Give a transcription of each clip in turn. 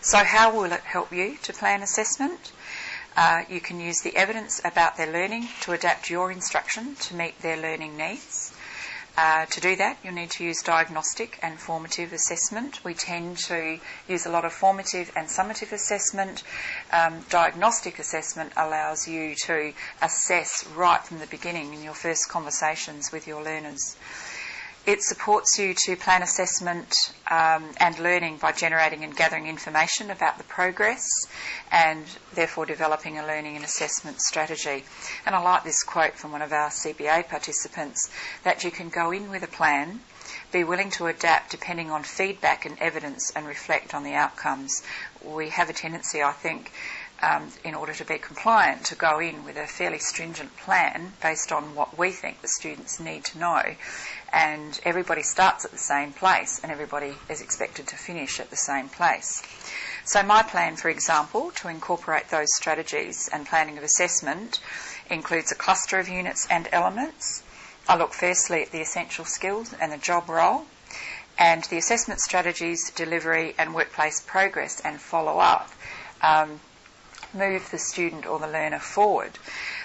So how will it help you to plan assessment? You can use the evidence about their learning to adapt your instruction to meet their learning needs. To do that, you'll need to use diagnostic and formative assessment. We tend to use a lot of formative and summative assessment. Diagnostic assessment allows you to assess right from the beginning in your first conversations with your learners. It supports you to plan assessment and learning by generating and gathering information about the progress and therefore developing a learning and assessment strategy. And I like this quote from one of our CBA participants, that you can go in with a plan, be willing to adapt depending on feedback and evidence, and reflect on the outcomes. We have a tendency, I think, in order to be compliant, to go in with a fairly stringent plan based on what we think the students need to know, and everybody starts at the same place and everybody is expected to finish at the same place. So my plan, for example, to incorporate those strategies and planning of assessment includes a cluster of units and elements. I look firstly at the essential skills and the job role, and the assessment strategies, delivery and workplace progress and follow-up move the student or the learner forward.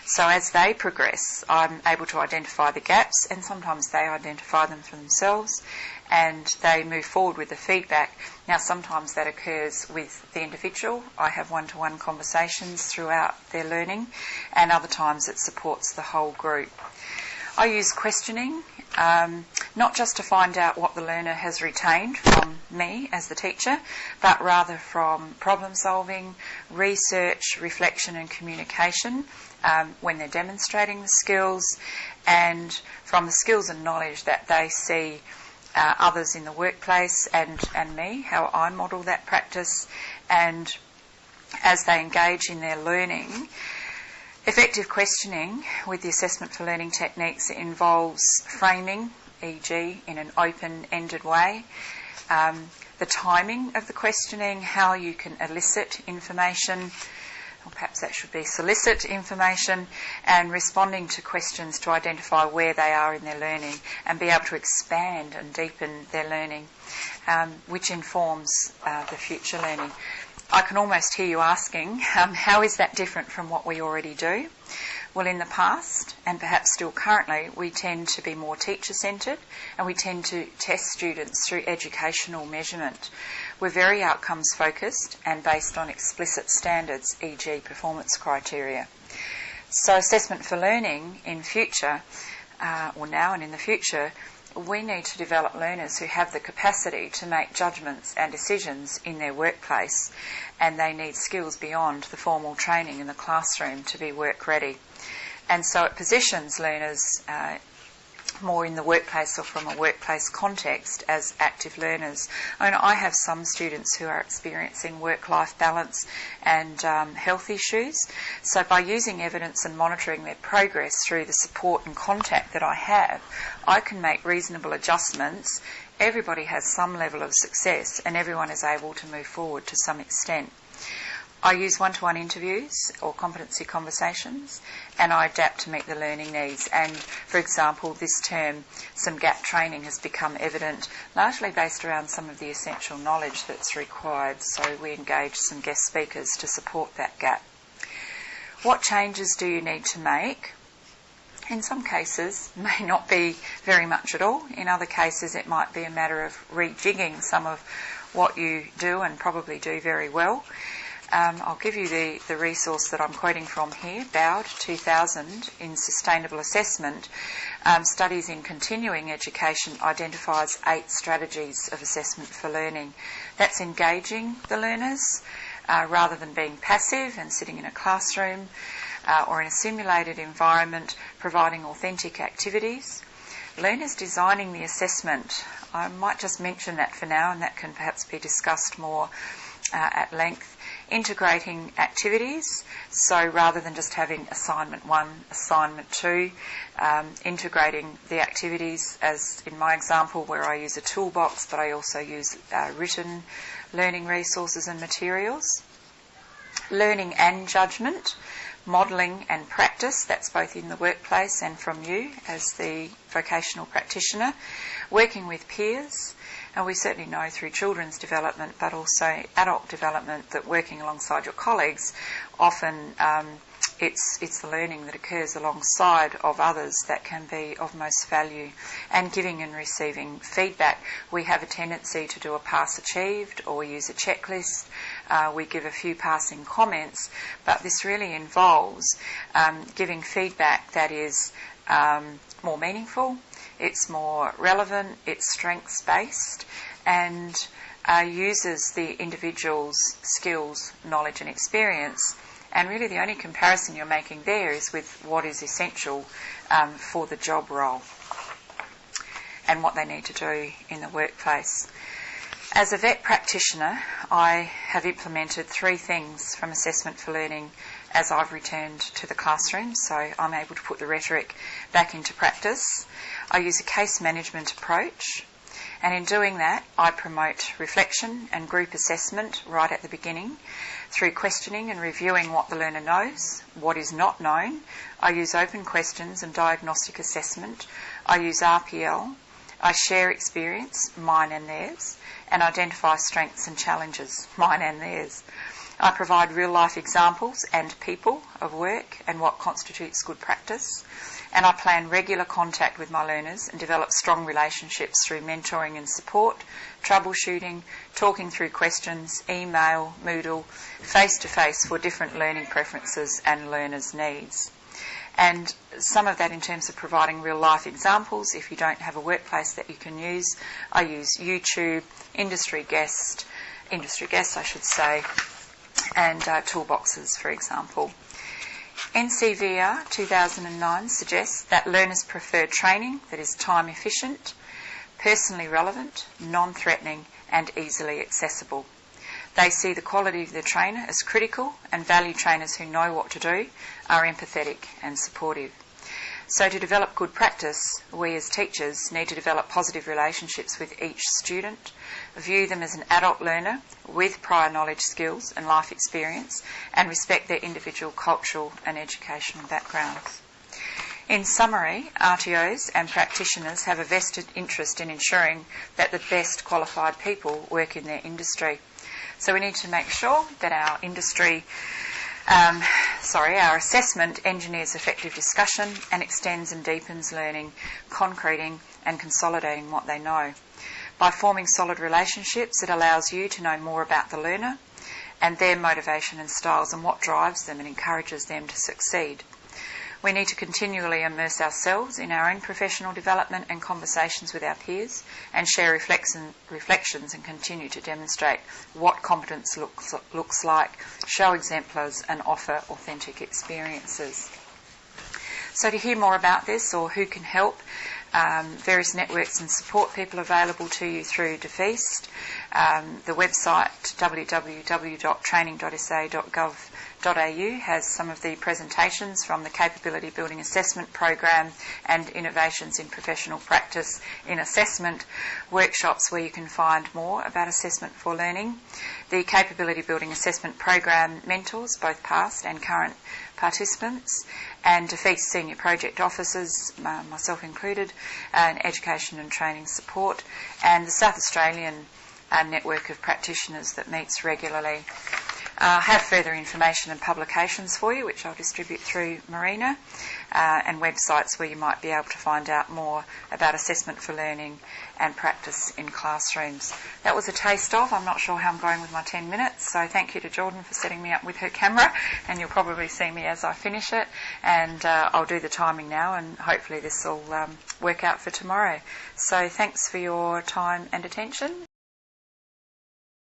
So as they progress, I'm able to identify the gaps, and sometimes they identify them for themselves, and they move forward with the feedback. Now, sometimes that occurs with the individual. I have one-to-one conversations throughout their learning, and other times it supports the whole group. I use questioning, not just to find out what the learner has retained from me as the teacher, but rather from problem solving, research, reflection and communication when they're demonstrating the skills, and from the skills and knowledge that they see others in the workplace and me, how I model that practice, and as they engage in their learning. Effective questioning with the assessment for learning techniques involves framing, e.g. in an open-ended way, the timing of the questioning, how you can elicit information, or perhaps that should be solicit information, and responding to questions to identify where they are in their learning and be able to expand and deepen their learning, which informs the future learning. I can almost hear you asking, how is that different from what we already do? Well, in the past, and perhaps still currently, we tend to be more teacher-centred, and we tend to test students through educational measurement. We're very outcomes-focused and based on explicit standards, e.g. performance criteria. So assessment for learning in future, or now and in the future, we need to develop learners who have the capacity to make judgments and decisions in their workplace, and they need skills beyond the formal training in the classroom to be work ready. And so it positions learners more in the workplace or from a workplace context as active learners. I mean, I have some students who are experiencing work-life balance and health issues. So by using evidence and monitoring their progress through the support and contact that I have, I can make reasonable adjustments. Everybody has some level of success and everyone is able to move forward to some extent. I use one-to-one interviews or competency conversations, and I adapt to meet the learning needs. And, for example, this term, some gap training has become evident, largely based around some of the essential knowledge that's required. So we engage some guest speakers to support that gap. What changes do you need to make? In some cases, may not be very much at all. In other cases, it might be a matter of rejigging some of what you do and probably do very well. I'll give you the resource that I'm quoting from here, Bowd 2000, in Sustainable Assessment. Studies in Continuing Education identifies 8 strategies of assessment for learning. That's engaging the learners rather than being passive and sitting in a classroom or in a simulated environment, providing authentic activities. Learners designing the assessment. I might just mention that for now, and that can perhaps be discussed more at length. Integrating activities, so rather than just having assignment 1, assignment 2, integrating the activities, as in my example where I use a toolbox, but I also use written learning resources and materials. Learning and judgment, modelling and practice, that's both in the workplace and from you as the vocational practitioner, working with peers, and we certainly know through children's development but also adult development that working alongside your colleagues often it's the learning that occurs alongside of others that can be of most value. And giving and receiving feedback. We have a tendency to do a pass achieved, or we use a checklist. We give a few passing comments, but this really involves giving feedback that is more meaningful, it's more relevant, it's strengths-based, and uses the individual's skills, knowledge and experience. And really the only comparison you're making there is with what is essential for the job role and what they need to do in the workplace. As a vet practitioner, I have implemented 3 things from Assessment for Learning as I've returned to the classroom, so I'm able to put the rhetoric back into practice. I use a case management approach, and in doing that, I promote reflection and group assessment right at the beginning through questioning and reviewing what the learner knows, what is not known. I use open questions and diagnostic assessment. I use RPL. I share experience, mine and theirs, and identify strengths and challenges, mine and theirs. I provide real-life examples and people of work and what constitutes good practice. And I plan regular contact with my learners and develop strong relationships through mentoring and support, troubleshooting, talking through questions, email, Moodle, face-to-face for different learning preferences and learners' needs. And some of that in terms of providing real-life examples. If you don't have a workplace that you can use, I use YouTube, industry guests, I should say, and toolboxes, for example. NCVR 2009 suggests that learners prefer training that is time efficient, personally relevant, non-threatening and easily accessible. They see the quality of the trainer as critical and value trainers who know what to do, are empathetic and supportive. So to develop good practice, we as teachers need to develop positive relationships with each student, view them as an adult learner with prior knowledge, skills and life experience, and respect their individual cultural and educational backgrounds. In summary, RTOs and practitioners have a vested interest in ensuring that the best qualified people work in their industry. So we need to make sure that our our assessment engineers effective discussion and extends and deepens learning, concreting and consolidating what they know. By forming solid relationships, it allows you to know more about the learner and their motivation and styles and what drives them and encourages them to succeed. We need to continually immerse ourselves in our own professional development and conversations with our peers and share reflections and continue to demonstrate what competence looks like, show exemplars and offer authentic experiences. So to hear more about this or who can help, various networks and support people available to you through DeFeast, the website www.training.sa.gov.au has some of the presentations from the Capability Building Assessment Program and Innovations in Professional Practice in Assessment workshops where you can find more about assessment for learning. The Capability Building Assessment Program mentors both past and current participants, and DeFeast senior project officers, myself included, and education and training support, and the South Australian network of practitioners that meets regularly. I have further information and publications for you, which I'll distribute through Marina, and websites where you might be able to find out more about assessment for learning and practice in classrooms. That was a taste of. I'm not sure how I'm going with my 10 minutes, so thank you to Jordan for setting me up with her camera, and you'll probably see me as I finish it, and I'll do the timing now, and hopefully this will work out for tomorrow. So thanks for your time and attention.